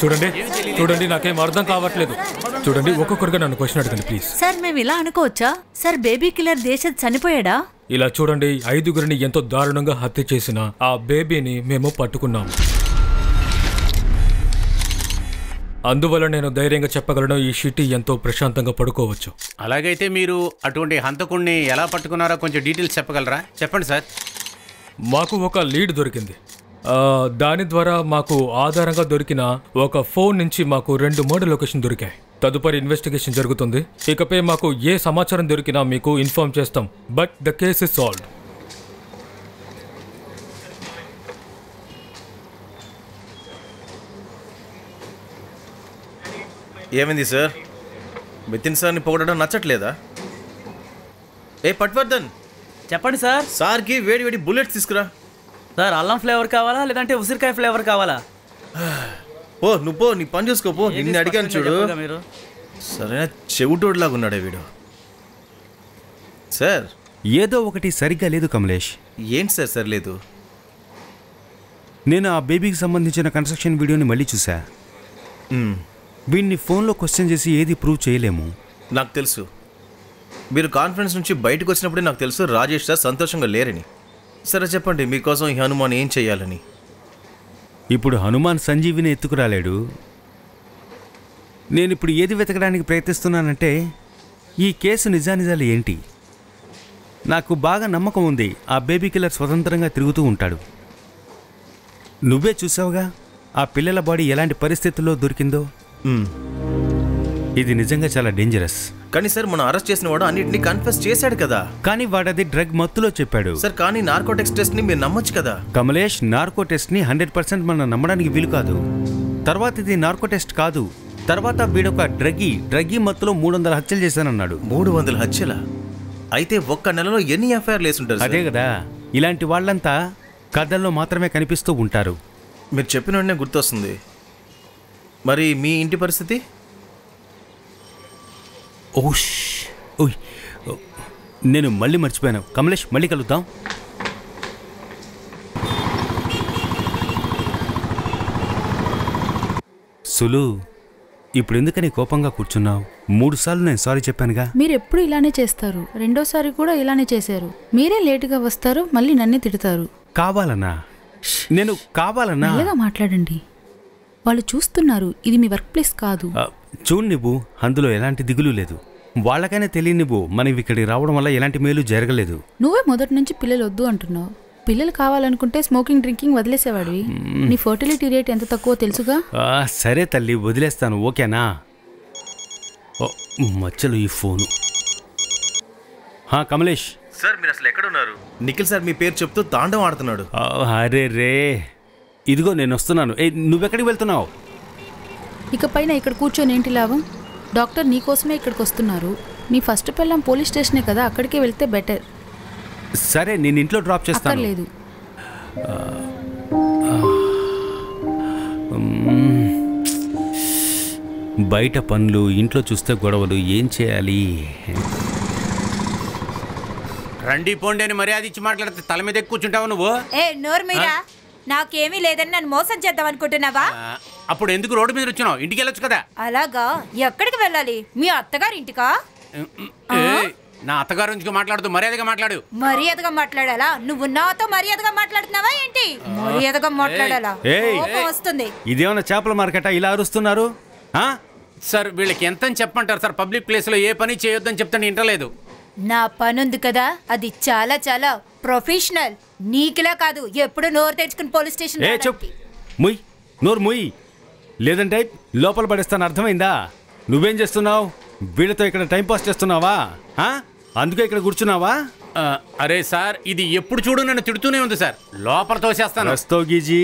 చూడండి చూడండి నాకేం అర్థం కావట్లేదు. చూడండి ఒక్కొక్కరుగా నన్ను క్వశ్చన్ అడగండి ప్లీజ్. సార్ మేము ఇలా అనుకోవచ్చా? సార్ బేబీ కిల్లర్ దేశద్ చనిపోయాడా? ఇలా చూడండి 5గురిని ఎంతో దారుణంగా హత్య చేసిన ఆ బేబీని మేము పట్టుకున్నాము. అందువల్ల నేను ధైర్యంగా చెప్పగలను ఈ సిటీ ఎంతో ప్రశాంతంగా పడుకోవచ్చు. అలాగైతే మీరు అటువంటి హంతకుణ్ణి ఎలా పట్టుకున్నారో కొంచెం డీటెయిల్స్ చెప్పగలరా? చెప్పండి సార్. మాకు ఒక లీడ్ దొరికింది. దాని ద్వారా మాకు ఆధారంగా దొరికిన ఒక ఫోన్ నుంచి మాకు 2 మర్డర్ లొకేషన్ దొరికాయి. తదుపరి ఇన్వెస్టిగేషన్ జరుగుతుంది. ఇకపై మాకు ఏ సమాచారం దొరికినా మీకు ఇన్ఫార్మ్ చేస్తాం. But the case is solved. ఏమైంది సార్? నితిన్ సార్ని పొగడడం నచ్చట్లేదా? ఏ పట్వర్ధన్, చెప్పండి సార్. సార్కి వేడి వేడి బుల్లెట్స్ తీసుకురా. సార్ అల్లం ఫ్లేవర్ కావాలా లేదంటే ఉసిరికాయ ఫ్లేవర్ కావాలా? పో నువ్వు పో, నీ పని చూసుకోపో. నిన్ను అడిగాను చూడు. మీరు సరైన చెవిటోడ్లాగా ఉన్నాడే వీడు. సార్ ఏదో ఒకటి సరిగ్గా లేదు కమలేష్. ఏంటి సార్ సరిలేదు? నేను ఆ బేబీకి సంబంధించిన కన్స్ట్రక్షన్ వీడియోని మళ్ళీ చూసా. వీడిని ఫోన్లో క్వశ్చన్ చేసి ఏది ప్రూవ్ చేయలేము. నాకు తెలుసు, మీరు కాన్ఫరెన్స్ నుంచి బయటకు వచ్చినప్పుడే నాకు తెలుసు రాజేష్ సార్ సంతోషంగా లేరని. సరే చెప్పండి, మీకోసం ఈ హనుమాన్ ఏం చెయ్యాలని? ఇప్పుడు హనుమాన్ సంజీవిని ఎత్తుకురాలేడు. నేను ఇప్పుడు ఏది వెతకడానికి ప్రయత్నిస్తున్నానంటే ఈ కేసు నిజానిజాలు ఏంటి. నాకు బాగా నమ్మకం ఉంది ఆ బేబీ కిల్లర్ స్వతంత్రంగా తిరుగుతూ ఉంటాడు. నువ్వే చూసావుగా ఆ పిల్లల బాడీ ఎలాంటి పరిస్థితుల్లో దొరికిందో. ఇది నిజంగా చాలా డేంజరస్. కానీ సార్ మనం అరెస్ట్ చేసిన వాడు అన్నింటినీ కన్ఫెస్ చేశాడు కదా. కానీ వాడది డ్రగ్ మత్తులో చెప్పాడు సార్. కానీ నార్కోటిక్స్ టెస్ట్ ని మీరు నమ్మొచ్చు కదా. కమలేష్, నార్కో టెస్ట్ ని 100% మనం నమ్మడానికి వీలు కాదు. తర్వాత ఇది నార్కో టెస్ట్ కాదు. తర్వాత వీడొక డ్రగ్గి మత్తులో 300 హత్యలు చేశానన్నాడు. 300 హత్యలా? అయితే ఒక్క నెలలో ఎన్ని ఎఫ్ఐఆర్లు వేసుంటారు? అదే కదా, ఇలాంటి వాళ్ళంతా కథల్లో మాత్రమే కనిపిస్తూ ఉంటారు. మీరు చెప్పిన వెంటనే గుర్తొస్తుంది. మరి మీ ఇంటి పరిస్థితి? ఓయ్, నేను మళ్ళీ మర్చిపోయాను. కమలేష్, మళ్ళీ కలుద్దాం. సులు, ఇప్పుడు ఎందుకని కోపంగా కూర్చున్నావు? 3 సార్లు నేను సారీ చెప్పానుగా. మీరు ఎప్పుడు ఇలానే చేస్తారు. రెండోసారి కూడా ఇలానే చేశారు. మీరే లేటుగా వస్తారు, మళ్ళీ నన్నే తిడతారు. కావాలన్నా? నేను కావాలన్నా? మెల్లగా మాట్లాడండి, వాళ్ళు చూస్తున్నారు. ఇది మీ వర్క్ ప్లేస్ కాదు. చూడు నువ్వు, అందులో ఎలాంటి దిగులు లేదు. వాళ్ళకైనా తెలియని నువ్వు మనం ఇక్కడికి రావడం వల్ల ఎలాంటి మేలు జరగలేదు. నువ్వే మొదటి నుంచి పిల్లలు వద్దు అంటున్నావు. పిల్లలు కావాలనుకుంటే స్మోకింగ్ డ్రింకింగ్ వదిలేసేవాడివి. నీ ఫర్టిలిటీ రేట్ ఎంత తక్కువ తెలుసుగా. సరే తల్లి, వదిలేస్తాను, ఓకేనా? మధ్యలో ఈ ఫోను. కమలేష్ సార్, మీరు అసలు ఎక్కడ ఉన్నారు? నిఖిల్ సార్ మీ పేరు చెప్తూ తాండవం ఆడుతున్నాడు. అరే రే, ఇదిగో నేను వస్తున్నాను. నువ్వెక్కడికి వెళ్తున్నావు? ఇకపైన ఇక్కడ కూర్చొని ఏంటి లాభం? డాక్టర్ నీకోసమే ఇక్కడికి వస్తున్నారు. నీ ఫస్ట్ పెళ్ళాం పోలీస్ స్టేషనే కదా, అక్కడికే వెళ్తే బెటర్. సరే, నేను ఇంట్లో డ్రాప్ చేస్తాను. లేదు, బయట పనులు, ఇంట్లో చూస్తే గొడవలు, ఏం చేయాలి? రండి పోండి అని మర్యాద ఇచ్చి మాట్లాడితే తల మీద కూర్చుంటావు నువ్వు. నోరు మీరా, నాకేమీ లేదని నన్ను మోసం చేద్దాం అనుకుంటున్నావా? అప్పుడు ఎందుకు రోడ్డు మీద వచ్చావు? ఇంటికి వెళ్ళొచ్చు కదా. అలాగా? ఎక్కడికి వెళ్ళాలి? మీ అత్తగారి ఇంటికా? నా అత్తగారి నుంచి మాట్లాడుతూ మర్యాదగా మాట్లాడు. మర్యాదగా మాట్లాడాలా? నువ్వు నాతో మర్యాదగా మాట్లాడుతున్నావా ఏంటి? మర్యాదగా మాట్లాడాలా? వస్తుంది. ఇదేమన్నా చేపల మార్కెటా ఇలా అరుస్తున్నారు? సార్, వీళ్ళకి ఎంత చెప్పంటారు సార్? పబ్లిక్ ప్లేస్ లో ఏ పని చేయొద్దని చెప్తాను, ఇంటలేదు. నా పనుంది కదా, అది చాలా చాలా ప్రొఫెషనల్. నీకులా కాదు ఎప్పుడు నోరు తెచ్చుకుని పోలీస్ స్టేషన్. ముయ్, నోరు ముయ్, లేదంటే లోపల పడేస్తాను, అర్థమైందా? నువ్వేం చేస్తున్నావు? వీళ్ళతో ఇక్కడ టైంపాస్ చేస్తున్నావా? అందుకే ఇక్కడ కూర్చున్నావా? అరే సార్, ఇది ఎప్పుడు చూడు నన్ను తిడుతూనే ఉంది సార్. లోపల తోసేస్తాను. రస్తోగీజీ,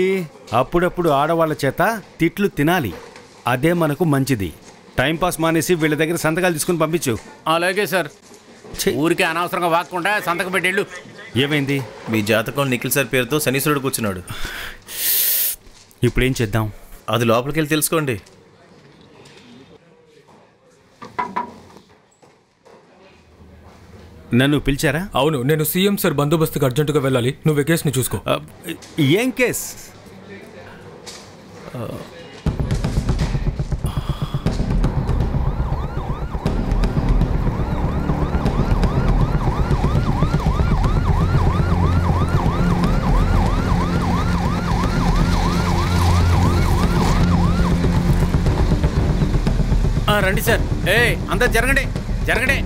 అప్పుడప్పుడు ఆడవాళ్ళ చేత తిట్లు తినాలి, అదే మనకు మంచిది. టైంపాస్ మానేసి వీళ్ళ దగ్గర సంతకాలు తీసుకుని పంపించు. అలాగే సార్. ఊరికే అనవసరంగా వాక్కుండా సంతకం పెట్టేళ్ళు. ఏమైంది? మీ జాతకం నిఖిల్ సార్ పేరుతో శనీశ్వరుడు కూర్చున్నాడు. ఇప్పుడేం చేద్దాం? అది లోపలికి వెళ్ళి తెలుసుకోండి. నన్ను పిలిచారా? అవును, నేను సీఎం సార్ బందోబస్తుకి అర్జెంటుగా వెళ్ళాలి. నువ్వు కేసుని చూసుకో. ఏం కేస్? రండి సార్. అందరు జరగండి జరగండి.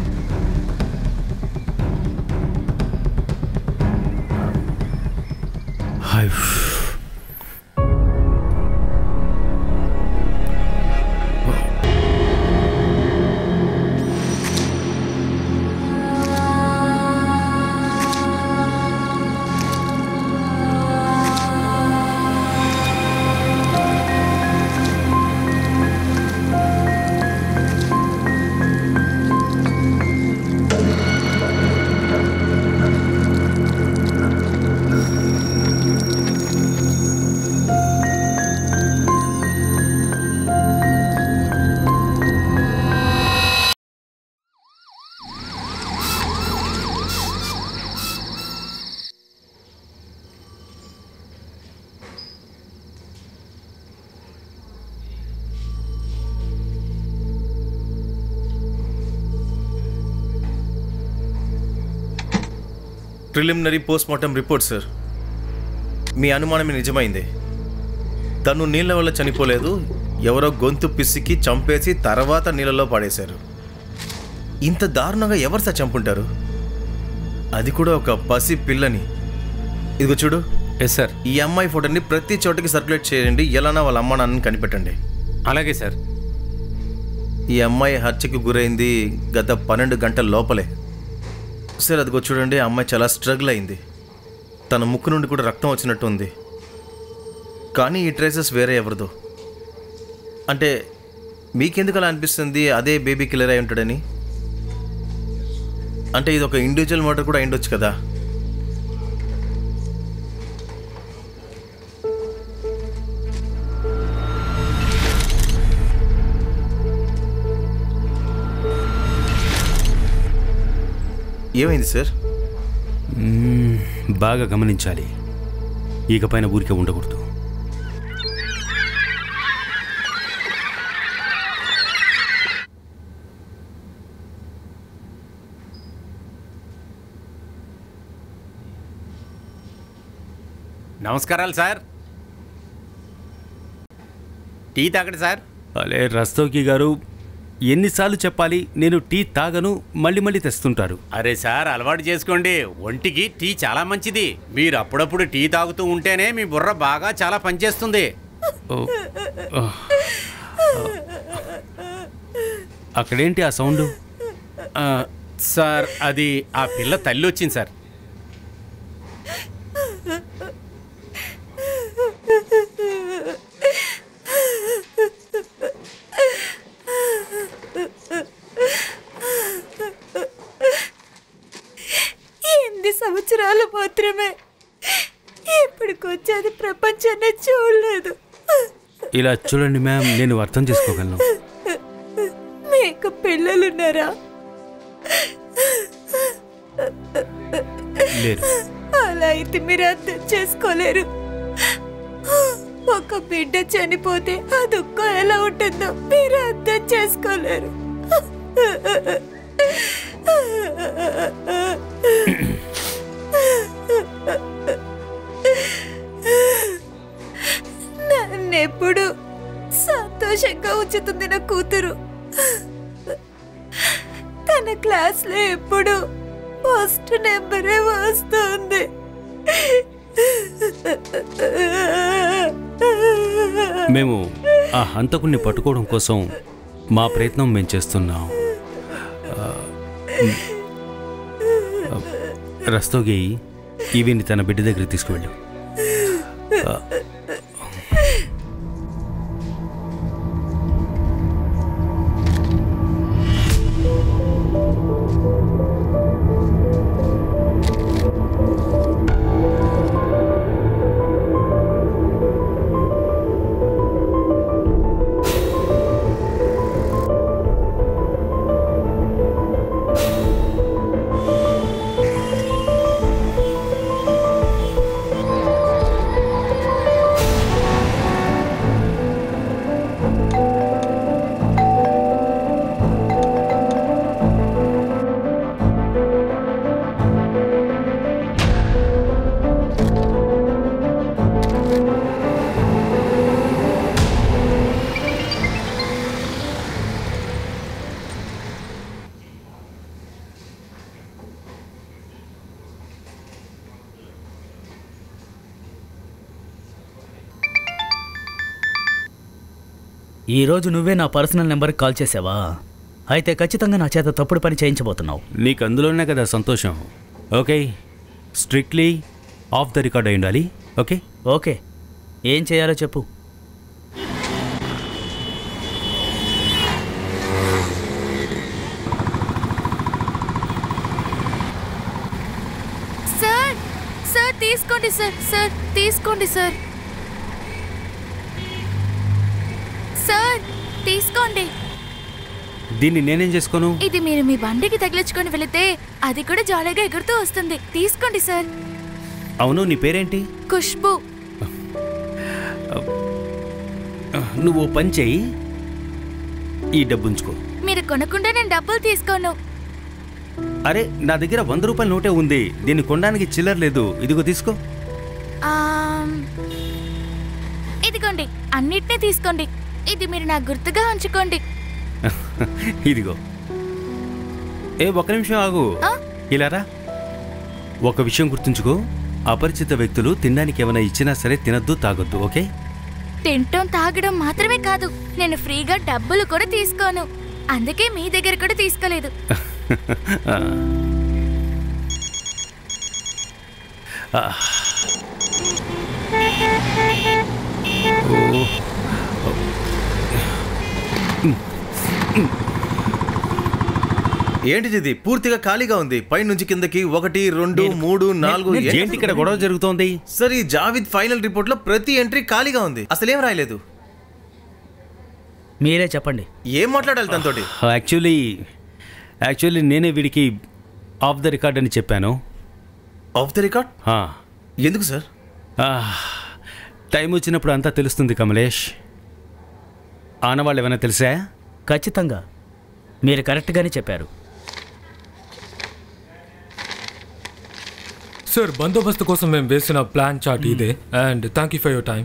Preliminary postmortem report sir. మీ అనుమానమే నిజమైంది. తను నీళ్ళ వల్ల చనిపోలేదు, ఎవరో గొంతు పిసికి చంపేసి తర్వాత నీళ్ళలో పడేశారు. ఇంత దారుణంగా ఎవరు సార్ చంపుంటారు? అది కూడా ఒక పసి పిల్లని. ఇదిగో చూడు. Yes sir. ఈ అమ్మాయి ఫోటోని ప్రతి చోటకి సర్క్యులేట్ చేయండి, ఎలానా వాళ్ళ అమ్మ నాన్నని కనిపెట్టండి. అలాగే సార్. ఈ అమ్మాయి హత్యకు గురైంది గత 12 గంటల లోపలే సార్. అదిగో చూడండి, ఆ అమ్మాయి చాలా స్ట్రగుల్ అయింది. తన ముక్కు నుండి కూడా రక్తం వచ్చినట్టు ఉంది. కానీ ఈ ట్రేసెస్ వేరే ఎవరిదో. అంటే మీకెందుకు అలా అనిపిస్తుంది అదే బేబీ కిల్లర్ అయి ఉంటాడని? అంటే ఇది ఒక ఇండివిజువల్ మర్డర్ కూడా అయిండొచ్చు కదా. ఏమైంది సార్? బాగా గమనించాలి. ఇకపైన ఊరికే ఉండకూడదు. నమస్కారాలు సార్. టీ తాగండి సార్. అలే రస్తోకి గారు, ఎన్నిసార్లు చెప్పాలి? నేను టీ తాగను, మళ్ళీ మళ్ళీ తెస్తుంటారు. అరే సార్, అలవాటు చేసుకోండి. ఒంటికి టీ చాలా మంచిది. మీరు అప్పుడప్పుడు టీ తాగుతూ ఉంటేనే మీ బుర్ర బాగా చాలా పనిచేస్తుంది. అక్కడేంటి ఆ సౌండ్? సార్, అది ఆ పిల్ల తల్లి వచ్చింది సార్. సంవత్సరాలు మాత్రమే. ఇప్పటికొచ్చేది ప్రపంచాన్ని చూడలేదు. ఇలా చూడండి మ్యామ్, నేను అర్థం చేసుకోగలను. మీకు పిల్లలున్నారా? లేరు. అలా అయితే మీరు అర్థం చేసుకోలేరు. ఒక బిడ్డ చనిపోతే ఆ దుఃఖం ఎలా ఉంటుందో మీరు అర్థం చేసుకోలేరు. నన్నెప్పుడు సంతోషంగా ఉంచుతుంది నా కూతురు. తన క్లాస్లో ఎప్పుడు ఫస్ట్ నెంబరే వస్తుంది. మేము ఆ హంతకుణ్ణి పట్టుకోవడం కోసం మా ప్రయత్నం మేము చేస్తున్నాం. రస్తోగి, ఈవిని తన బిడ్డ దగ్గరికి తీసుకువెళ్ళు. ఈరోజు నువ్వే నా పర్సనల్ నెంబర్కి కాల్ చేసావా? అయితే ఖచ్చితంగా నా చేత తప్పుడు పని చేయించబోతున్నావు. నీకు అందులోనే కదా సంతోషం. Okay, strictly of the record అయి ఉండాలి. ఓకే ఓకే, ఏం చేయాలో చెప్పు. సార్ సార్ తీసుకోండి సార్, సార్ తీసుకోండి సార్, సార్ తీసుకోండి. దీన్ని నేనేం చేసుకోను? ఇది మీరు మీ బండికి తగిలించుకొని వెళితే అది కూడా జాలీగా ఎగురుతూ వస్తుంది. తీసుకోండి సార్. అవును, నీ పేరేంటి? ఖుష్బు. నువ్వు పని చేయి, ఈ డబ్బు ఉంచుకో. మీరు కొనకుండా నేను డబ్బులు తీసుకోను. అరే, నా దగ్గర 100 రూపాయల నోటే ఉంది. దీన్ని కొనడానికి చిల్లర లేదు. ఇదిగో తీసుకో. ఇదిగోండి, అన్నిటినీ తీసుకోండి. ఇది మీరు నాకు గుర్తుగా ఉంచుకోండి. ఇదిగో. ఒక్క నిమిషం ఆగు. ఇలారా, ఒక విషయం గుర్తుంచుకో. అపరిచిత వ్యక్తులు తినడానికి ఏమైనా ఇచ్చినా సరే తినద్దు, తాగొద్దు. ఓకే? తింటం తాగడం మాత్రమే కాదు, నేను ఫ్రీగా డబ్బులు కూడా తీసుకోను. అందుకే మీ దగ్గర కూడా తీసుకోలేదు. ఏంటిది ఇది? పూర్తిగా ఖాళీగా ఉంది. పైనుంచి కిందకి 1, 2, 3, 4. ఏంటి ఇక్కడ గొడవ జరుగుతోంది? సార్, ఈ జావిద్ ఫైనల్ రిపోర్ట్ లో ప్రతి ఎంట్రీ ఖాళీగా ఉంది. అసలేం రాయలేదు. మీరే చెప్పండి, ఏం మాట్లాడాలి తనతోటి? యాక్చువల్లీ నేనే వీడికి ఆఫ్ ద రికార్డ్ అని చెప్పాను. Of the record? ఎందుకు సార్? టైం వచ్చినప్పుడు అంతా తెలుస్తుంది కమలేష్. ఆనవాళ్ళు ఏమైనా తెలుసా? ఖచ్చితంగా మీరు కరెక్ట్గానే చెప్పారు. సార్, బందోబస్తు కోసం మేము వేసిన ప్లాన్ చార్ట్ ఇదే. And thank you for your time.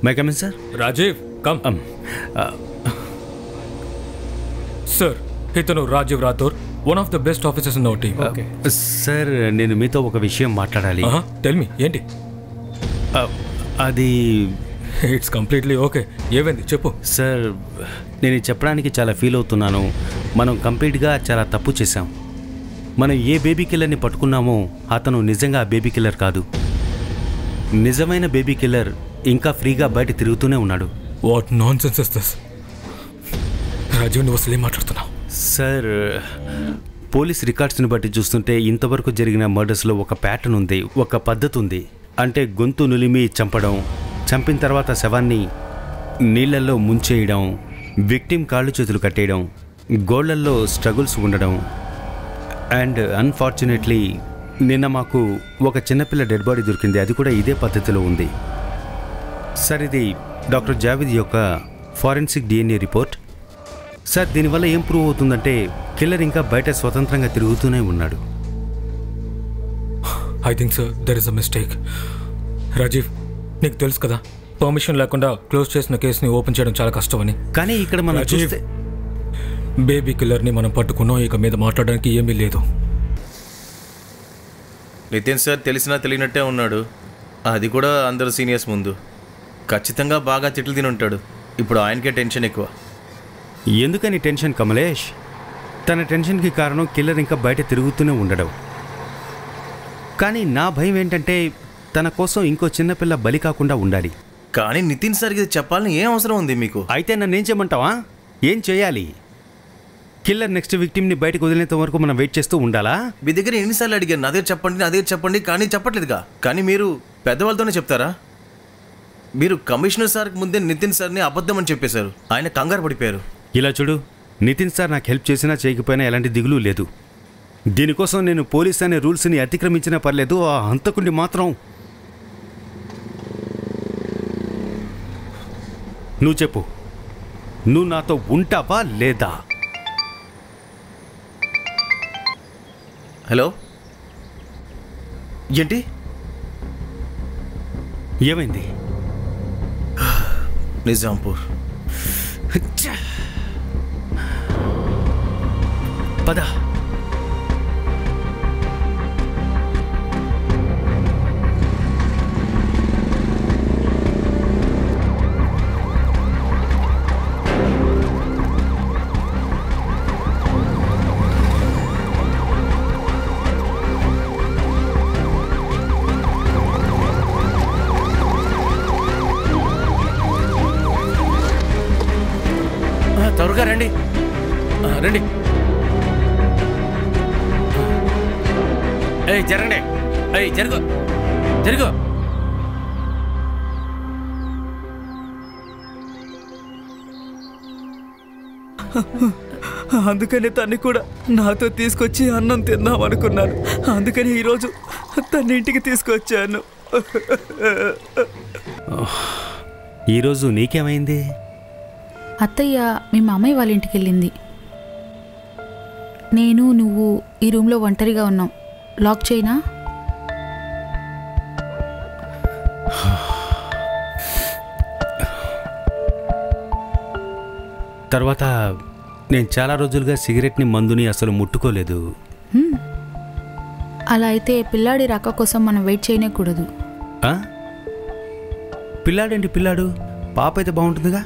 May I come in sir. Rajiv come. Sir, ఇతను Rajiv Rathore, one of the best officers in our team. Sir, నేను మీతో ఒక విషయం మాట్లాడాలి. టెల్ మీ, ఏంటి? అది ఇట్స్ కంప్లీట్లీ ఓకే. ఏమైంది చెప్పు. సార్, నేను చెప్పడానికి చాలా ఫీల్ అవుతున్నాను. మనం కంప్లీట్గా చాలా తప్పు చేశాం. మనం ఏ బేబీ కిల్లర్ని పట్టుకున్నామో అతను నిజంగా ఆ బేబీ కిల్లర్ కాదు. నిజమైన బేబీ కిల్లర్ ఇంకా ఫ్రీగా బయట తిరుగుతూనే ఉన్నాడు. What nonsense is this? Rajiv, నువ్వు అసలు ఏం మాట్లాడుతున్నావు? సార్, పోలీస్ రికార్డ్స్ని బట్టి చూస్తుంటే ఇంతవరకు జరిగిన మర్డర్స్లో ఒక ప్యాటర్న్ ఉంది, ఒక పద్ధతి ఉంది. అంటే గొంతు నులిమి చంపడం, చంపిన తర్వాత శవాన్ని నీళ్లలో ముంచేయడం, విక్టిమ్ కాళ్ళు చేతులు కట్టేయడం, గోళ్లల్లో స్ట్రగుల్స్ ఉండడం. అండ్ అన్ఫార్చునేట్లీ నిన్న మాకు ఒక చిన్నపిల్ల డెడ్ బాడీ దొరికింది. అది కూడా ఇదే పద్ధతిలో ఉంది. సార్, ఇది డాక్టర్ జావేద్ యొక్క ఫారెన్సిక్ DNA రిపోర్ట్. సార్, దీనివల్ల ఏం ప్రూవ్ అవుతుందంటే కిల్లర్ ఇంకా బయట స్వతంత్రంగా తిరుగుతూనే ఉన్నాడు. I think sir there is a mistake. Rajiv, నీకు తెలుసు కదా, పర్మిషన్ లేకుండా క్లోజ్ చేసిన కేసుని ఓపెన్ చేయడం చాలా కష్టమని. కానీ ఇక్కడ మనం చూస్తే బేబీ కిల్లర్ని మనం పట్టుకున్నాం. ఇక మీద మాట్లాడడానికి ఏమీ లేదు. నితిన్ సార్ తెలిసినా తెలియనట్టే ఉన్నాడు. అది కూడా అందరు సీనియర్స్ ముందు. ఖచ్చితంగా బాగా తిట్లు తిని ఉంటాడు. ఇప్పుడు ఆయనకే టెన్షన్ ఎక్కువ. ఎందుకని టెన్షన్ కమలేష్? తన టెన్షన్కి కారణం కిల్లర్ ఇంకా బయట తిరుగుతూనే ఉండడం. కానీ నా భయం ఏంటంటే తన కోసం ఇంకో చిన్నపిల్ల బలి కాకుండా ఉండాలి. కానీ నితిన్ సార్కి ఇది చెప్పాలని ఏం అవసరం ఉంది మీకు? అయితే నన్ను ఏం చేయమంటావా? ఏం చేయాలి? కిల్లర్ నెక్స్ట్ విక్టిమ్ని బయటకు వదిలేంత వరకు మనం వెయిట్ చేస్తూ ఉండాలా? మీ దగ్గర ఎన్నిసార్లు అడిగాను, నాదే చెప్పండి, కానీ చెప్పట్లేదుగా. కానీ మీరు పెద్దవాళ్ళతోనే చెప్తారా? మీరు కమిషనర్ సార్కి ముందే నితిన్ సార్ని అబద్ధం అని చెప్పేశారు. ఆయన కంగారు పడిపోయారు. ఇలా చూడు, నితిన్ సార్ నాకు హెల్ప్ చేసినా చేయకపోయినా ఎలాంటి దిగులు లేదు. దీనికోసం నేను పోలీస్ అనే రూల్స్ని అతిక్రమించినా పర్లేదు. ఆ హంతకుడిని మాత్రం నువ్వు చెప్పు, నువ్వు నాతో ఉంటావా లేదా? హలో, ఏంటి? ఏమైంది? నిజాంపూర్. పద. త్వరగా రండి. రండి. ఏయ్ జరగండి. ఏయ్ జరుగు జరుగు. అందుకని తన్ని కూడా నాతో తీసుకొచ్చి అన్నం తిందాం అనుకున్నాను. అందుకని ఈరోజు తన ఇంటికి తీసుకొచ్చాను. ఈరోజు నీకేమైంది? అత్తయ్య మీ మామయ్య వాళ్ళ ఇంటికి వెళ్ళింది. నేను నువ్వు ఈ రూమ్లో ఒంటరిగా ఉన్నాం. లాక్ చేయనా? తర్వాత నేను చాలా రోజులుగా సిగరెట్ని మందుని అసలు ముట్టుకోలేదు. అలా అయితే పిల్లాడి రాక కోసం మనం వెయిట్ చేయనేకూడదు. పిల్లాడేంటి పిల్లాడు? పాప అయితే బాగుంటుందిగా.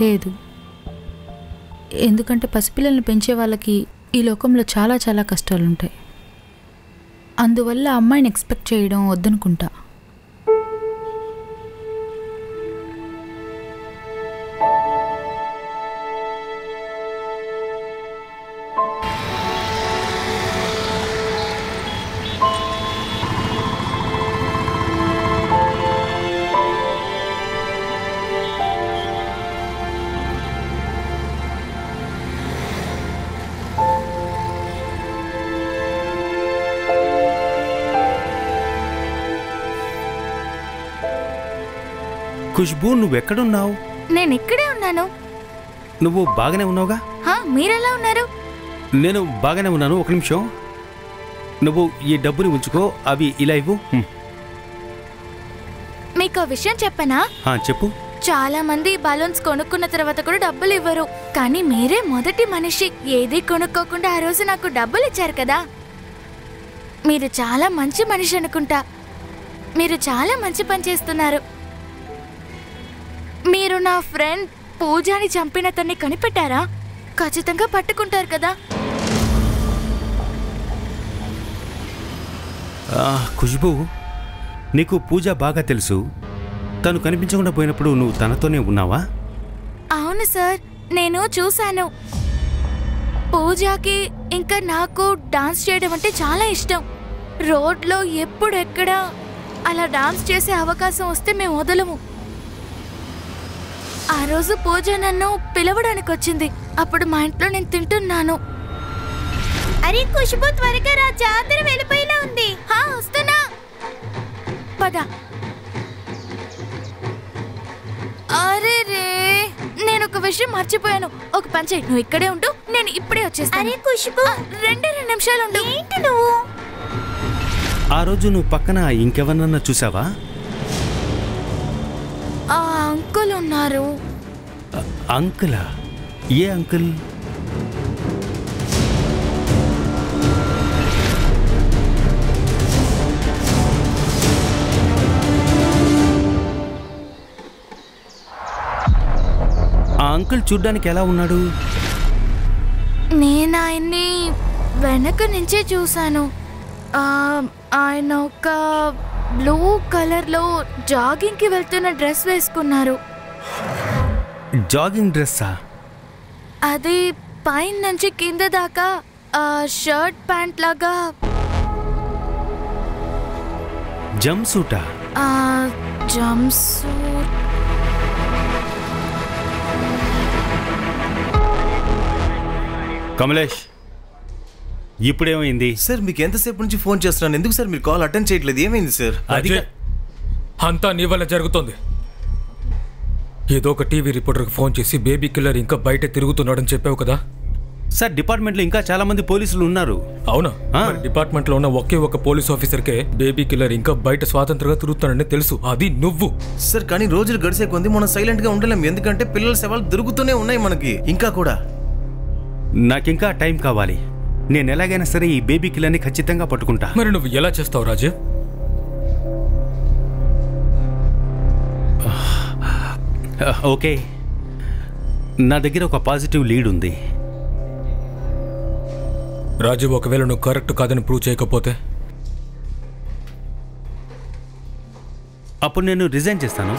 లేదు, ఎందుకంటే పసిపిల్లల్ని పెంచే వాళ్ళకి ఈ లోకంలో చాలా చాలా కష్టాలుంటాయి. అందువల్ల అమ్మాయిని ఎక్స్పెక్ట్ చేయడం వద్దనుకుంటా. ఖుష్బూ, నువ్వెక్కడున్నావు? నేను ఇక్కడే ఉన్నాను. నువ్వు బాగానే ఉన్నావుగా? మీరెలా ఉన్నారు? నేను బాగానే ఉన్నాను. ఒక నిమిషం, నువ్వు ఈ డబ్బుని ఉంచుకో. అవి ఇలా ఇవ్వు. మీకు విషయం చెప్పనా? చెప్పు. చాలా మంది బలూన్స్ కొనుక్కున్న తర్వాత కూడా డబ్బులు ఇవ్వరు, కానీ మీరే మొదటి మనిషి ఏది కొనుక్కోకుండా ఆ రోజు నాకు డబ్బులు ఇచ్చారు కదా. మీరు చాలా మంచి మనిషి అనుకుంటా. మీరు చాలా మంచి పని చేస్తున్నారు. మీరు నా ఫ్రెండ్ పూజాని చంపిన తన్ని కనిపెట్టారా? ఖచ్చితంగా పట్టుకుంటారు కదా. ఖుష్బూ, నీకు పూజ బాగా తెలుసు. తను కనిపించకుండా పోయినప్పుడు నువ్వు తనతోనే ఉన్నావా? అవును సార్, నేను చూశాను. పూజకి ఇంకా నాకు డాన్స్ చేయడం అంటే చాలా ఇష్టం. రోడ్లో ఎప్పుడెక్కడ అలా డాన్స్ చేసే అవకాశం వస్తే మేము వదలము. ఆ రోజు పూజ నన్ను పిలవడానికి వచ్చింది. అప్పుడు మా ఇంట్లో నేను తింటున్నాను. అరే ఖుష్బూ, త్వరగా రా, జాతర వెళ్ళిపోయేలా ఉంది. వస్తున్నా, పద. అరే రే, నేను ఒక విషయం మర్చిపోయాను. ఒక పని చెయ్యి, నువ్వు ఇక్కడే ఉంటూ నేను ఇప్పుడే వచ్చేస్తాను. అరే ఖుష్బూ, 2 నిమిషాలు ఉండు. ఏంటి నువ్వు? ఆ రోజు నువ్వు పక్కన ఇంకెవరన్నా చూసావా? ఆ అంకుల్ ఉన్నారు. అంకులా? ఏ అంకుల్? ఆ అంకుల్ చూడ్డానికి ఎలా ఉన్నాడు? నేను ఆయన్ని వెనక నుంచే చూశాను. ఆయన ఒక బ్లూ కలర్లో జాగింగ్కి వెళ్తున్న డ్రెస్ వేసుకున్నారు. జాగింగ్ డ్రెస్సా? అది పైన నుంచి కింద దాకా షర్ట్ ప్యాంట్ లాగా. జంప్ సూటా? Jump suit. కమలేష్, ఇప్పుడేమైంది? సార్ మీకు ఎంతసేపు నుంచి ఫోన్ చేస్తున్నాను, ఎందుకు సార్ మీరు కాల్ అటెండ్ చేయట్లేదు? ఏమైంది సార్? అది అంతా నీ వల్ల జరుగుతుంది. ఏదో ఒక టీవీ రిపోర్టర్కి ఫోన్ చేసి బేబీ కిల్లర్ ఇంకా బయట తిరుగుతున్నాడని చెప్పావు కదా సార్. డిపార్ట్మెంట్లో ఇంకా చాలా మంది పోలీసులు ఉన్నారు. అవునా? డిపార్ట్మెంట్లో ఉన్న ఒకే ఒక పోలీస్ ఆఫీసర్కే బేబీ కిల్లర్ ఇంకా బయట స్వాతంత్రంగా తిరుగుతాడని తెలుసు. అది నువ్వు. సార్ కానీ రోజులు గడిచే కొంది మనం సైలెంట్ గా ఉండలేం, ఎందుకంటే పిల్లల శవాలు దొరుకుతూనే ఉన్నాయి మనకి ఇంకా కూడా. నాకింకా టైం కావాలి. నేను ఎలాగైనా సరే ఈ బేబీ కిల్లర్ని ఖచ్చితంగా పట్టుకుంటా. మరి నువ్వు ఎలా చేస్తావు రాజీవ్? ఓకే, నా దగ్గర ఒక పాజిటివ్ లీడ్ ఉంది. రాజీవ్, ఒకవేళ నువ్వు కరెక్ట్ కాదని ప్రూవ్ చేయకపోతే అప్పుడు నేను రిజైన్ చేస్తాను.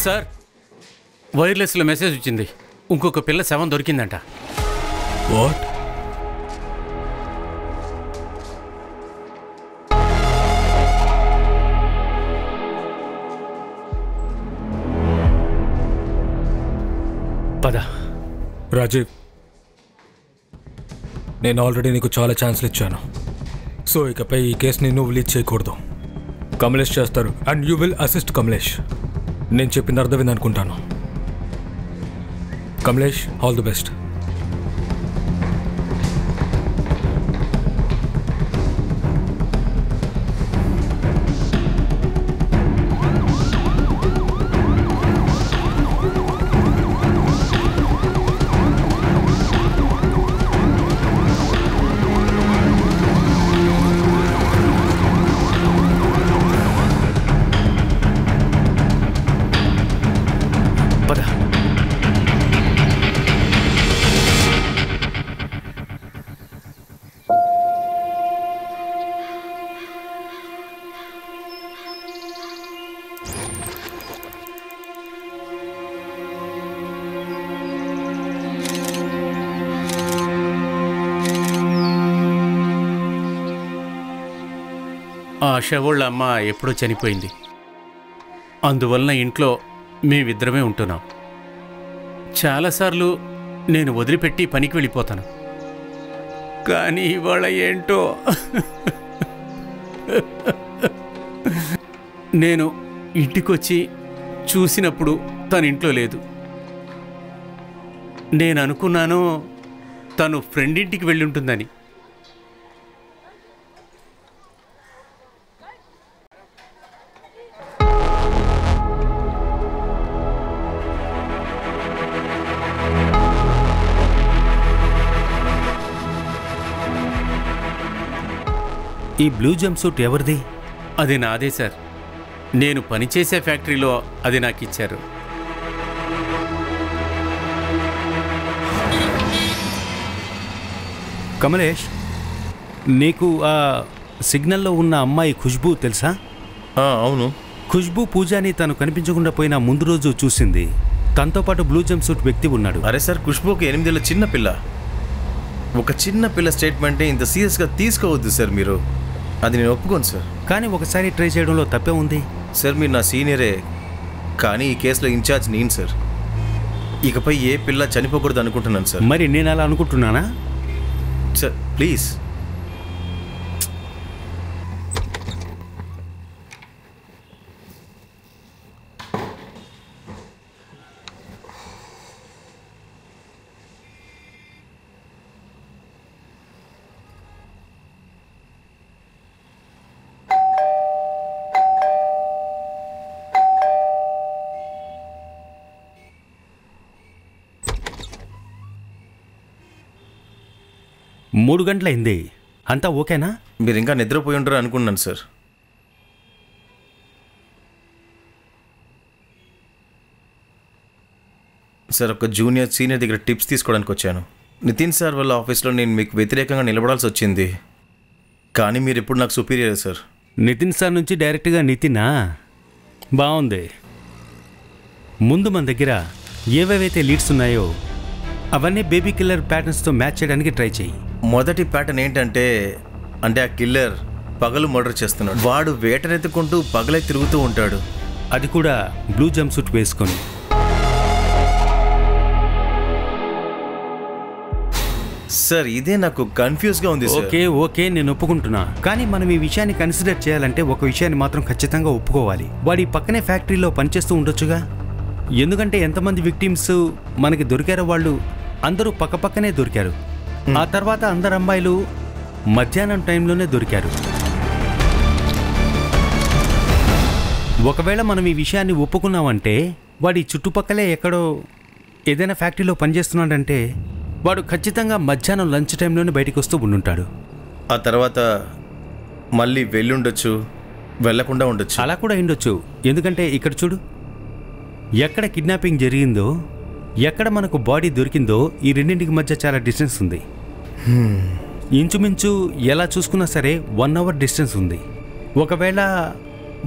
సార్, వైర్లెస్లో మెసేజ్ వచ్చింది. ఇంకొక పిల్ల శవం దొరికిందంట. వాట్? పద. రాజీవ్, నేను ఆల్రెడీ నీకు చాలా ఛాన్స్లు ఇచ్చాను. సో ఇకపై ఈ కేసుని నువ్వు లీడ్ చేయకూడదు. కమలేష్ చేస్తారు and you will assist Kamlesh. నేను చెప్పింది అర్థమైంది అనుకుంటాను. Kamlesh, all the best. పద. ఆ శవోళ్ళ అమ్మ ఎప్పుడో చనిపోయింది. అందువలన ఇంట్లో మేమిద్దరమే ఉంటున్నాం. చాలాసార్లు నేను వదిలిపెట్టి పనికి వెళ్ళిపోతాను. కానీ ఇవాళ ఏంటో నేను ఇంటికొచ్చి చూసినప్పుడు తను ఇంట్లో లేదు. నేను అనుకున్నాను తను ఫ్రెండ్ ఇంటికి వెళ్ళి ఉంటుందని. ఈ బ్లూ జంప్ సూట్ ఎవరిది? అది నాదే సార్. నేను పనిచేసే ఫ్యాక్టరీలో అది నాకు ఇచ్చారు. కమలేష్, నీకు ఆ సిగ్నల్లో ఉన్న అమ్మాయి ఖుష్బూ తెలుసా? అవును. ఖుష్బూ పూజాని తను కనిపించకుండా పోయిన ముందు రోజు చూసింది. తనతో పాటు బ్లూ జంప్ సూట్ వ్యక్తి ఉన్నాడు. అరే సార్, ఖుష్బూకి 8 ఏళ్ళ చిన్న పిల్ల. ఒక చిన్న పిల్ల స్టేట్మెంటే ఇంత సీరియస్గా తీసుకోవద్దు సార్ మీరు. అది నేను ఒప్పుకోను సార్. కానీ ఒకసారి ట్రై చేయడంలో తప్పే ఉంది. సార్, మీరు నా సీనియరే, కానీ ఈ కేసులో ఇన్ఛార్జ్ నేను సార్. ఇకపై ఏ పిల్ల చనిపోకూడదు అనుకుంటున్నాను సార్. మరి నేను అలా అనుకుంటున్నానా? Sir please. మూడు గంటలైంది. అంతా ఓకేనా? మీరు ఇంకా నిద్రపోయి ఉంటారు అనుకున్నాను సార్. సార్, ఒక సీనియర్ దగ్గర టిప్స్ తీసుకోవడానికి వచ్చాను. నితిన్ సార్ వాళ్ళ ఆఫీస్లో నేను మీకు వ్యతిరేకంగా నిలబడాల్సి వచ్చింది. కానీ మీరు ఇప్పుడు నాకు సుపీరియర్ సార్. నితిన్ సార్ నుంచి డైరెక్ట్గా నితినా? బాగుంది. ముందు మన దగ్గర ఏవేవైతే లీడ్స్ ఉన్నాయో అవన్నీ బేబీ కిల్లర్ ప్యాటర్న్స్తో మ్యాచ్ చేయడానికి ట్రై చేయి. మొదటి ప్యాటర్న్ ఏంటంటే ఆ కిల్లర్ పగలు మర్డర్ చేస్తున్నాడు. వాడు వేటనెత్తుకుంటూ పగలే తిరుగుతూ ఉంటాడు. అది కూడా బ్లూ జంప్ సూట్ వేసుకొని. సార్, ఇదే నాకు కన్ఫ్యూజ్గా ఉంది. ఓకే నేను ఒప్పుకుంటున్నా. కానీ మనం ఈ విషయాన్ని కన్సిడర్ చేయాలంటే ఒక విషయాన్ని మాత్రం ఖచ్చితంగా ఒప్పుకోవాలి. వాడి పక్కనే ఫ్యాక్టరీలో పనిచేస్తూ ఉండొచ్చుగా. ఎందుకంటే ఎంతమంది విక్టిమ్స్ మనకి దొరికారో వాళ్ళు అందరూ పక్కపక్కనే దొరికారు. ఆ తర్వాత అందరు అమ్మాయిలు మధ్యాహ్నం టైంలోనే దొరికారు. ఒకవేళ మనం ఈ విషయాన్ని ఒప్పుకున్నామంటే వాడి చుట్టుపక్కలే ఎక్కడో ఏదైనా ఫ్యాక్టరీలో పనిచేస్తున్నాడంటే వాడు ఖచ్చితంగా మధ్యాహ్నం లంచ్ టైంలోనే బయటికి వస్తూ ఉండుంటాడు. ఆ తర్వాత మళ్ళీ వెళ్ళుండొచ్చు, వెళ్లకుండా ఉండొచ్చు. అలా కూడా ఉండొచ్చు. ఎందుకంటే ఇక్కడ చూడు, ఎక్కడ కిడ్నాపింగ్ జరిగిందో, ఎక్కడ మనకు బాడీ దొరికిందో ఈ రెండింటికి మధ్య చాలా డిస్టెన్స్ ఉంది. ఇంచుమించు ఎలా చూసుకున్నా సరే 1 అవర్ డిస్టెన్స్ ఉంది. ఒకవేళ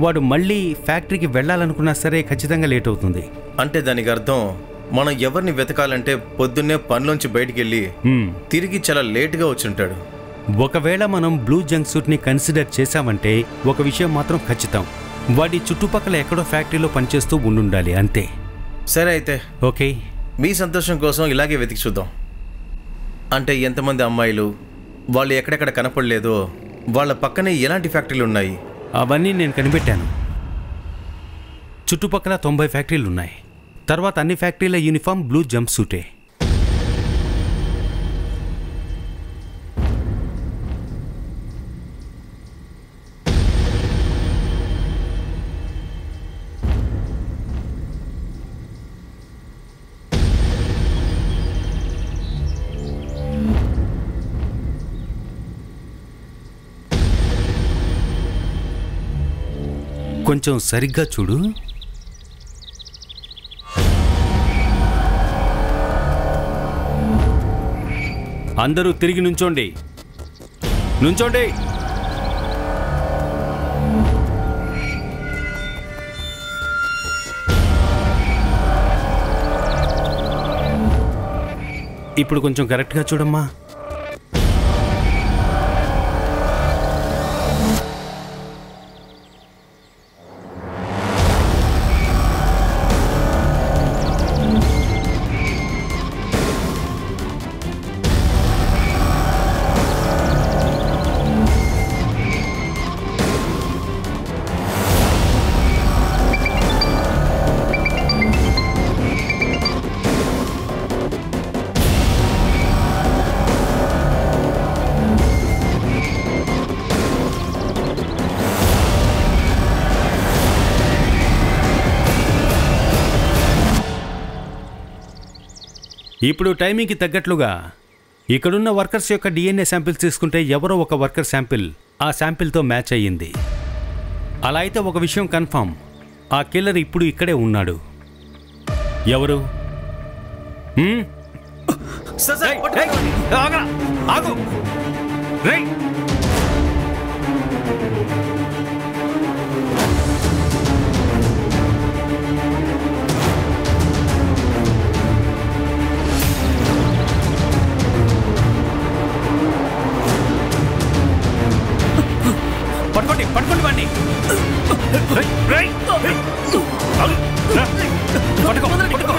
వాడు మళ్ళీ ఫ్యాక్టరీకి వెళ్ళాలనుకున్నా సరే ఖచ్చితంగా లేట్ అవుతుంది. అంటే దానికి అర్థం మనం ఎవరిని వెతకాలంటే పొద్దున్నే పనిలోంచి బయటికి వెళ్ళి తిరిగి చాలా లేట్గా వచ్చి ఉంటాడు. ఒకవేళ మనం బ్లూ జంక్ సూట్ని కన్సిడర్ చేశామంటే ఒక విషయం మాత్రం ఖచ్చితం, వాడి చుట్టుపక్కల ఎక్కడో ఫ్యాక్టరీలో పనిచేస్తూ ఉండుండాలి అంతే. సరే అయితే ఓకే, మీ సంతోషం కోసం ఇలాగే వెతికి చూద్దాం. అంటే ఎంతమంది అమ్మాయిలు, వాళ్ళు ఎక్కడెక్కడ కనపడలేదో వాళ్ళ పక్కనే ఎలాంటి ఫ్యాక్టరీలు ఉన్నాయి అవన్నీ నేను కనిపెట్టాను. చుట్టుపక్కల 90 ఫ్యాక్టరీలు ఉన్నాయి. తర్వాత అన్ని ఫ్యాక్టరీల యూనిఫామ్ బ్లూ జంప్ సూటే. కొంచెం సరిగ్గా చూడు. అందరూ తిరిగి నుంచోండి. నుంచోండి. ఇప్పుడు కొంచెం కరెక్ట్గా చూడమ్మా. ఇప్పుడు టైమింగ్కి తగ్గట్లుగా ఇక్కడున్న వర్కర్స్ యొక్క డిఎన్ఏ శాంపిల్స్ తీసుకుంటే ఎవరో ఒక వర్కర్ శాంపిల్ ఆ శాంపిల్తో మ్యాచ్ అయ్యింది. అలా అయితే ఒక విషయం కన్ఫామ్, ఆ కిల్లర్ ఇప్పుడు ఇక్కడే ఉన్నాడు. ఎవరు? పట్టుకోండి పట్టుకోండి వాడిని. పట్టుకో పట్టుకో.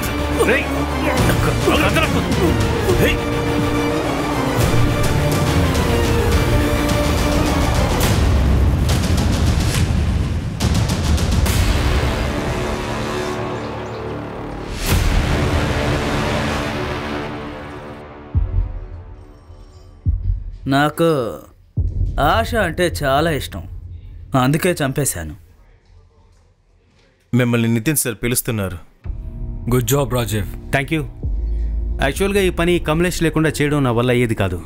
నాకు ఆశ అంటే చాలా ఇష్టం, అందుకే చంపేశాను. మిమ్మల్ని నితిన్ సార్ పిలుస్తున్నారు. Good job Rajiv. Thank you. యాక్చువల్గా ఈ పని కమలేష్ లేకుండా చేయడం నా వల్ల అయ్యేది కాదు.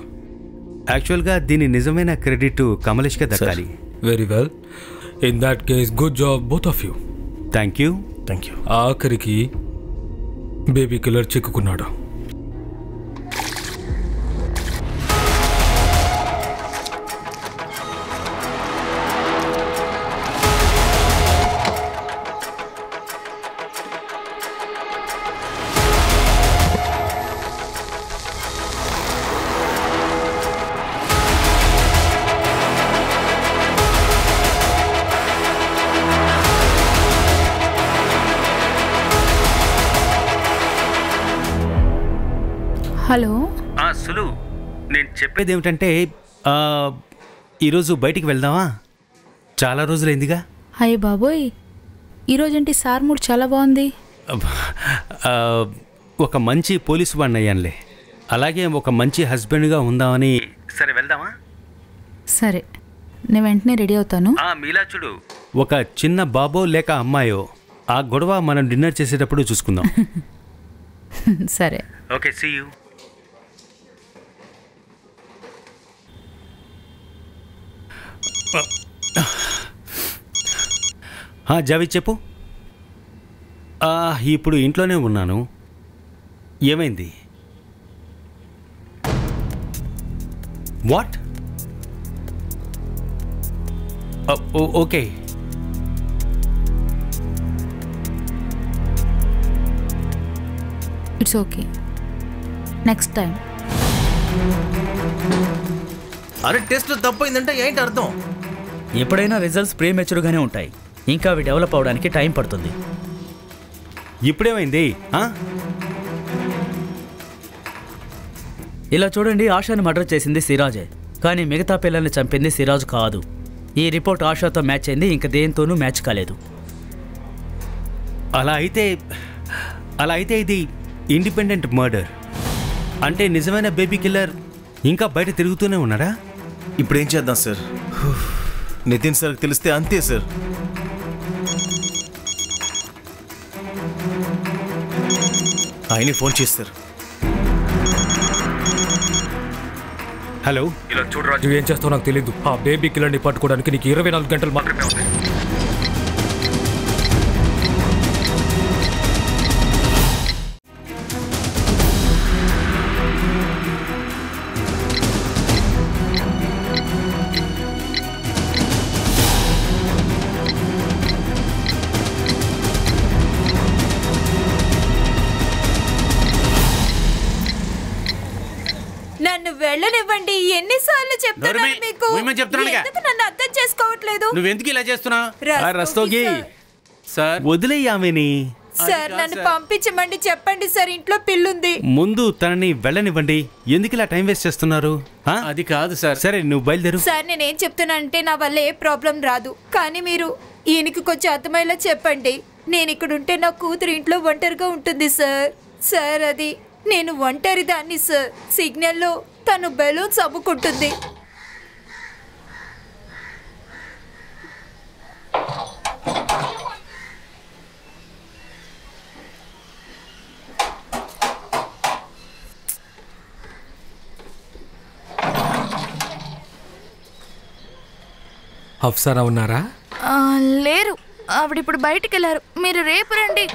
యాక్చువల్గా దీని నిజమైన క్రెడిట్ కమలేష్కే దక్కాలి. Very well, in that case good job both of you. Thank you. Thank you. ఆఖరికి బేబీ కిల్లర్ చిక్కుకున్నాడు. హలో సులు, నేను చెప్పేది ఏమిటంటే ఈరోజు బయటికి వెళ్దామా? చాలా రోజులైందిగా. అయ్య బాబోయ్, ఈరోజేంటి సార్ మూడ్ చాలా బాగుంది. ఒక మంచి పోలీసు వాడిని అయ్యానులే, అలాగే ఒక మంచి హస్బెండ్గా ఉందామని. సరే వెళ్దామా? సరే, నేను వెంటనే రెడీ అవుతాను. మీలా చూడు, ఒక చిన్న బాబో లేక అమ్మాయో ఆ గొడవ మనం డిన్నర్ చేసేటప్పుడు చూసుకుందాం. సరే. Okay, see you. జావేద్ చెప్పు. ఇప్పుడు ఇంట్లోనే ఉన్నాను. ఏమైంది? What? Okay, it's okay, next time. అరే టెస్ట్ తప్పైందంటే ఏంటి అర్థం? ఎప్పుడైనా రిజల్ట్స్ ప్రీమెచ్యూర్గానే ఉంటాయి, ఇంకా అవి డెవలప్ అవడానికి టైం పడుతుంది. ఇప్పుడేమైంది? ఇలా చూడండి, ఆశాని మర్డర్ చేసింది సిరాజే, కానీ మిగతా పిల్లల్ని చంపింది సిరాజ్ కాదు. ఈ రిపోర్ట్ ఆశాతో మ్యాచ్ అయింది, ఇంక దేంతోనూ మ్యాచ్ కాలేదు. అలా అయితే ఇది ఇండిపెండెంట్ మర్డర్. అంటే నిజమైన బేబీ కిల్లర్ ఇంకా బయట తిరుగుతూనే ఉన్నాడా? ఇప్పుడు ఏం చేద్దాం సార్? నితిన్ సార్కి తెలిస్తే అంతే సార్. ఆయనే ఫోన్ చేస్తారు. హలో, ఇలా చూడు రాజు, ఏం చేస్తావు నాకు తెలీదు. ఆ బేబీ కిల్లర్ని పట్టుకోవడానికి నీకు 24 గంటలు మాత్రమే ఉన్నాయి. నన్ను వెళ్ళనివ్వండి. ఎన్నిసార్లు చెప్తున్నాను మీకు? ఎందుకు నన్ను అర్థం చేసుకోవట్లేదు? నువ్వెందుకు ఇలా చేస్తున్నావు? రస్తోగి సార్ వదిలేయామని. సార్ నన్ను పంపించమండి. చెప్పండి సార్, ఇంట్లో పిల్లుంది. ముందు తనని వెళ్ళనివ్వండి. ఎందుకు ఇలా టైం వేస్ట్ చేస్తున్నారు? అది కాదు సార్. సరే నువ్వు బయలుదేరు. సార్ నేనేం చెప్తున్నానంటే నా వల్ల ఏ ప్రాబ్లం రాదు, కానీ మీరు ఈయనకి కొంచెం అర్థమయ్యేలా చెప్పండి. నేను ఇక్కడ ఉంటే నా కూతురు ఇంట్లో ఒంటరిగా ఉంటుంది సార్. సార్ అది నేను ఒంటరి దాన్ని సార్. సిగ్నల్లో తను బెలూన్స్ అమ్ముకుంటుంది. అఫ్సానా ఉన్నారా? లేరు, ఆవిడిప్పుడు బయటికి వెళ్ళారు. మీరు రేపు రండి.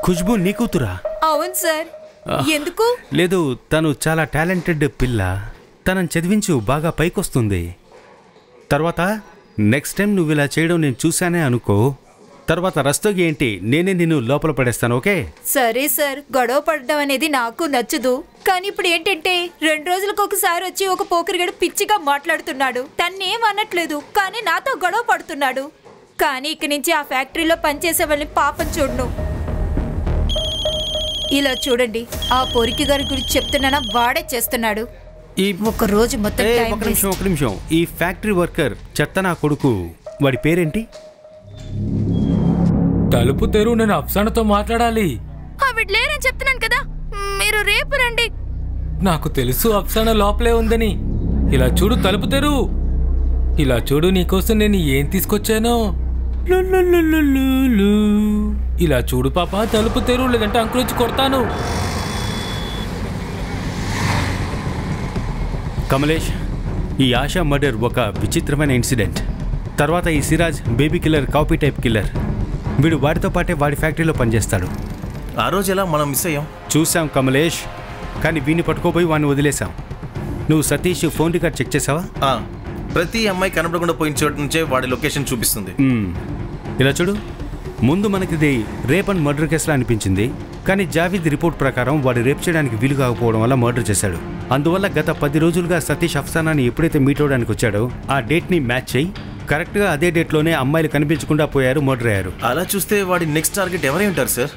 ఖుష్బూ నీ కూతురా? అవును సార్. ఎందుకు? లేదు, తను చాలా టాలెంటెడ్ పిల్ల. తనని చదివించు, బాగా పైకొస్తుంది. తర్వాత నెక్స్ట్ టైం నువ్వు ఇలా చేయడం నేను చూశానే అనుకో. తర్వాత రస్తోగి ఏంటి, నేనే నిన్ను లోపల పడేస్తాను. ఓకే? సరే సార్, గొడవ పడడం అనేది నాకు నచ్చదు. కానీ ఇప్పుడు ఏంటంటే 2 రోజులకు ఒకసారి వచ్చి ఒక పోకరిగాడు పిచ్చిగా మాట్లాడుతున్నాడు. తన్నేం అనట్లేదు, కానీ నాతో గొడవ పడుతున్నాడు. కానీ ఇక నుంచి ఆ ఫ్యాక్టరీలో పనిచేసే వాళ్ళని పాపం చూడను. ఇలా చూడండి, ఆ పొరికి గారి గురించి చెప్తున్నానా, వాడే చేస్తున్నాడు. ఒక రోజు మొత్తం ఒక నిమిషం. ఈ ఫ్యాక్టరీ వర్కర్ చెత్త నా కొడుకు, వాడి పేరేంటి? తలుపు తెరువు, నేను అఫ్సానాతో మాట్లాడాలి. ఆవిడ లేరని చెప్తున్నాను కదా, మీరు రేపు రండి. నాకు తెలుసు అఫ్సానా లోపలే ఉందని. ఇలా చూడు, తలుపు తెరువు. ఇలా చూడు, నీకోసం నేను ఏం తీసుకొచ్చానో. ఇలా చూడు పాప, తలుపు తెరువు, లేదంటే అంకుల్ వచ్చి కొడతాను. కమలేష్, ఈ ఆశా మర్డర్ ఒక విచిత్రమైన ఇన్సిడెంట్. తర్వాత ఈ Siraj baby killer, copy type killer. వీడు వాడితో పాటే వాడి ఫ్యాక్టరీలో పనిచేస్తాడు. ఆ రోజు ఎలా మనం మిస్ అయ్యాం? చూసాం కమలేష్, కానీ వీడిని పట్టుకోపోయి వాడిని వదిలేసాం. నువ్వు సతీష్ ఫోన్ రికార్డ్ చెక్ చేసావా? ప్రతి అమ్మాయి కనపడకుండా పోయిన చోటు నుంచే వాడి లొకేషన్ చూపిస్తుంది. ఇలా చూడు, ముందు మనకిది రేప్ అండ్ మర్డర్ కేసులా అనిపించింది, కానీ జావీద్ రిపోర్ట్ ప్రకారం వాడు రేప్ చేయడానికి వీలు కాకపోవడం వల్ల మర్డర్ చేశాడు. అందువల్ల గత 10 రోజులుగా సతీష్ అఫ్సానాని ఎప్పుడైతే మీట్ అవడానికి వచ్చాడో ఆ డేట్ని మ్యాచ్ చేయి. కరెక్ట్గా అదే డేట్లోనే అమ్మాయిలు కనిపించకుండా పోయారు, మర్డర్ అయ్యారు. అలా చూస్తే వాడి నెక్స్ట్ టార్గెట్ ఎవరై ఉంటారు సార్?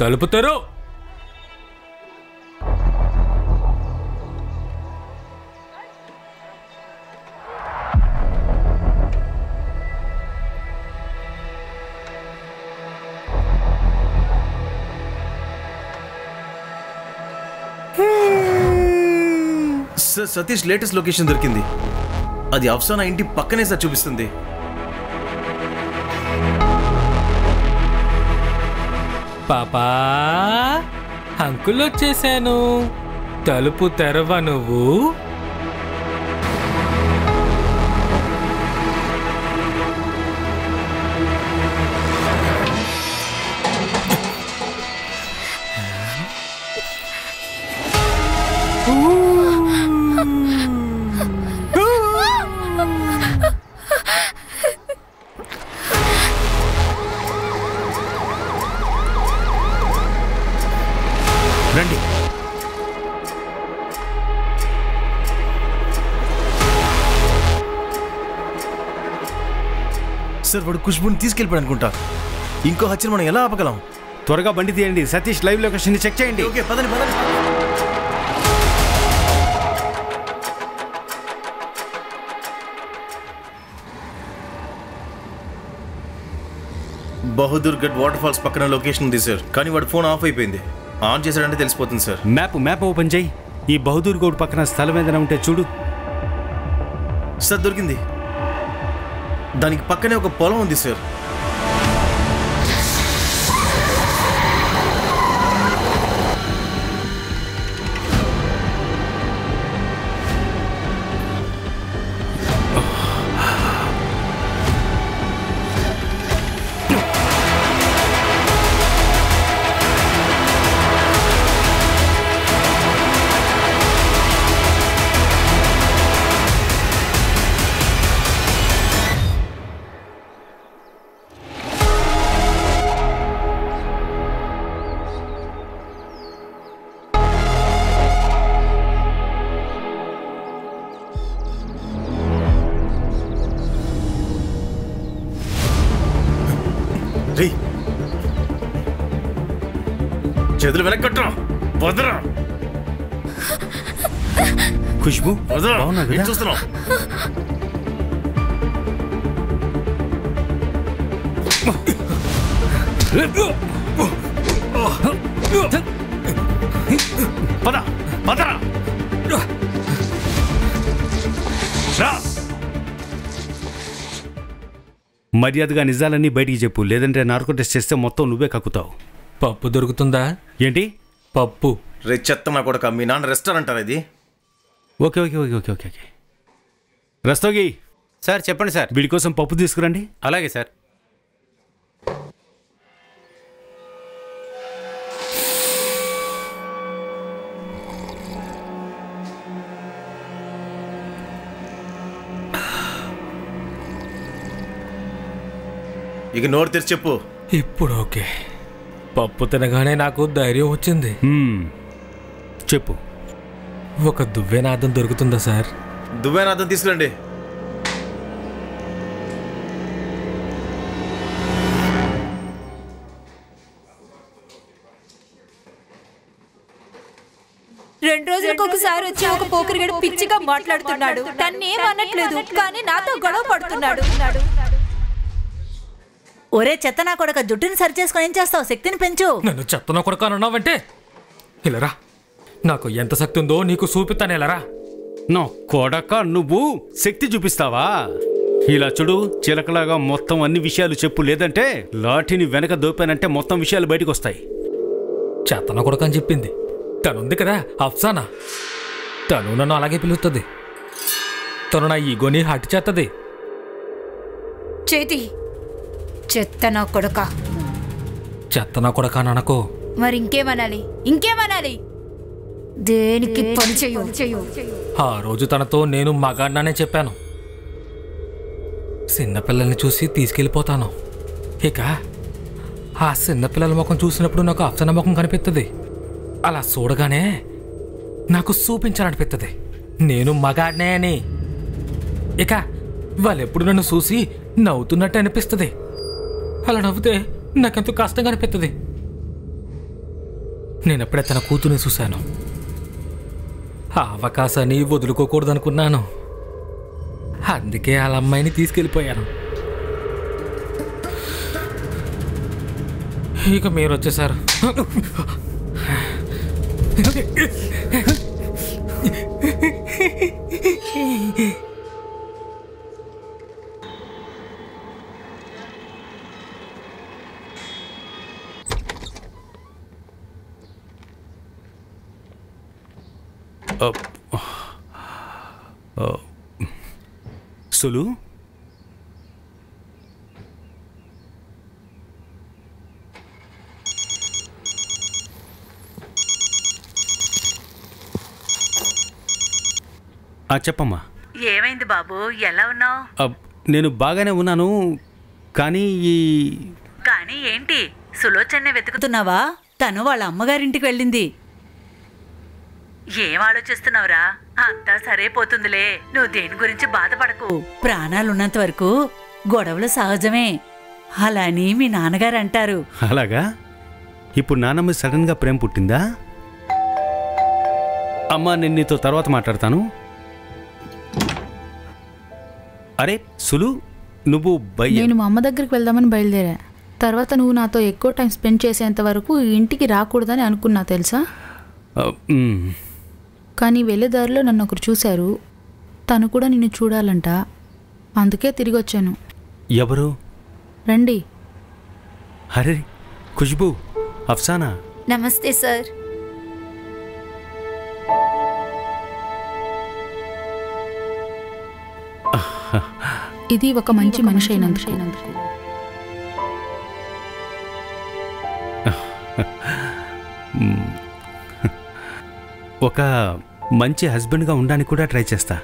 తలుపు తెరు. సార్ సతీష్ లేటెస్ట్ లొకేషన్ దొరికింది. అది అఫ్సానా ఇంటి పక్కనే సార్ చూపిస్తుంది. పాపా, అంకుల్ వచ్చేసాను. తలుపు తెరవ నువ్వు. రండి. సార్ వాడు ఖుష్బుని తీసుకెళ్ళిపోయాడు అనుకుంటా. ఇంకో హత్యను మనం ఎలా ఆపగలం? త్వరగా బండి తీయండి. సతీష్ లైవ్ లొకేషన్ చెక్ చేయండి. ఓకే పదండి పదండి. బహదూర్ గఢ్ వాటర్ ఫాల్స్ పక్కన లొకేషన్ ఉంది సార్, కానీ వాడు ఫోన్ ఆఫ్ అయిపోయింది. ఆన్ చేశాడంటే తెలిసిపోతుంది సార్. మ్యాప్ ఓపెన్ చేయి. ఈ బహదూర్ గౌడ్ పక్కన స్థలం ఏదైనా ఉంటే చూడు. సార్ దొరికింది. దానికి పక్కనే ఒక పొలం ఉంది సార్. చేతులు వెనక్కట్రా, వదరా. ఖుష్బు వదరా, బాగున్నా ఏం కదా? చూస్తున్నావు? పద పదరా. మర్యాదగా నిజాలన్నీ బయటికి చెప్పు, లేదంటే నార్కో టెస్ట్ చేస్తే మొత్తం నువ్వే కక్కుతావు. పప్పు దొరుకుతుందా? ఏంటి పప్పు? రే చెత్త నా కొడుక, మీ నాన్న రెస్టారెంట్ ఇది. Okay okay okay okay okay. Rastogi sir చెప్పండి సార్. వీడి కోసం పప్పు తీసుకురండి. అలాగే సార్. ఇక నోరు తెరిచి చెప్పు. ఇప్పుడు ఓకే. పప్పు తినగానే నాకు ధైర్యం వచ్చింది. చెప్పు. ఒక దువ్వెనాదం దొరుకుతుందా సార్? దువ్వెనాదం తీసుకురండి. రెండు రోజులకు ఒకసారి వచ్చి ఒక పోకరిగడు పిచ్చిగా మాట్లాడుతున్నాడు. తన్నేం అనట్లేదు, కానీ నాతో గొడవ పడుతున్నాడు. ఒరే చెత్త నా కొడక, జుట్టుని సరి చేసుకొని ఏం చేస్తావు? శక్తిని పెంచు. నన్ను చెత్తన కొడుకు అన్నావంటే ఇలారా, నాకు ఎంత శక్తి ఉందో నీకు చూపిస్తాను. ఇలారా. నా కొడక, నువ్వు శక్తి చూపిస్తావా? ఇలా చూడు, చిలకలాగా మొత్తం అన్ని విషయాలు చెప్పు, లేదంటే లాఠీని వెనక దోపానంటే మొత్తం విషయాలు బయటకు వస్తాయి. చెత్తన కొడుకు అని చెప్పింది తనుంది కదా, అఫ్సానా. తను నన్ను అలాగే పిలుస్తుంది. తను నా ఈగోని హట్ చేస్తుంది. చేతి చెత్తన కొడక. చెత్తన కొడుక అనకో. మరి ఇంకేమనాలి? ఇంకేమనాలి? దేనికి పని చెయ్యు. ఆ రోజు తనతో నేను మగాడినానే చెప్పాను. చిన్నపిల్లల్ని చూసి తీసుకెళ్ళిపోతాను. ఇక ఆ చిన్నపిల్లల ముఖం చూసినప్పుడు నాకు అఫ్సానా ముఖం కనిపిస్తుంది. అలా చూడగానే నాకు చూపించాలనిపిస్తుంది నేను మగాడినే అని. ఇక వాళ్ళెప్పుడు నన్ను చూసి నవ్వుతున్నట్టు అనిపిస్తుంది. అలా నవ్వుతే నాకెంతో కష్టంగా అనిపిస్తుంది. నేనప్పుడే తన కూతుర్ని చూశాను. ఆ అవకాశాన్ని వదులుకోకూడదనుకున్నాను. అందుకే వాళ్ళ అమ్మాయిని తీసుకెళ్ళిపోయాను. ఇక మీరు వచ్చేసారు. సులు, చెప్పమ్మా. ఏమైంది బాబు, ఎలా ఉన్నావు? నేను బాగానే ఉన్నాను, కానీ కానీ ఏంటి? సులోచన్నే వెతుకుతున్నావా? తను వాళ్ళ అమ్మగారింటికి వెళ్ళింది. ఏం ఆలోచిస్తున్నావురా? అంతా సరైపోతుందిలే, నువ్వు దేని గురించి బాధపడకు. ప్రాణాలున్నంత వరకు గొడవలు సహజమే, అలా అని మీ నాన్నగారు అంటారు. అలాగా? ఇప్పుడు నాన్నమ్మ సడన్గా ప్రేమ పుట్టిందా? అమ్మా, నేను నీతో తర్వాత మాట్లాడతాను. అరే సులు, నువ్వు నేను మా అమ్మ దగ్గరికి వెళ్దామని బయలుదేరా. తర్వాత నువ్వు నాతో ఎక్కువ టైం స్పెండ్ చేసేంత వరకు ఈ ఇంటికి రాకూడదని అనుకున్నా తెలుసా. కానీ వెళ్ళేదారిలో నన్ను ఒకరు చూశారు. తను కూడా నిన్ను చూడాలంట, అందుకే తిరిగి వచ్చాను. ఎవరు? రండి. అరే ఖుష్బూ, అఫ్సానా. నమస్తే సార్. ఇది ఒక మంచి మనిషి అయినందుకు. ఒక మంచి హస్బెండ్గా ఉండడానికి కూడా ట్రై చేస్తా.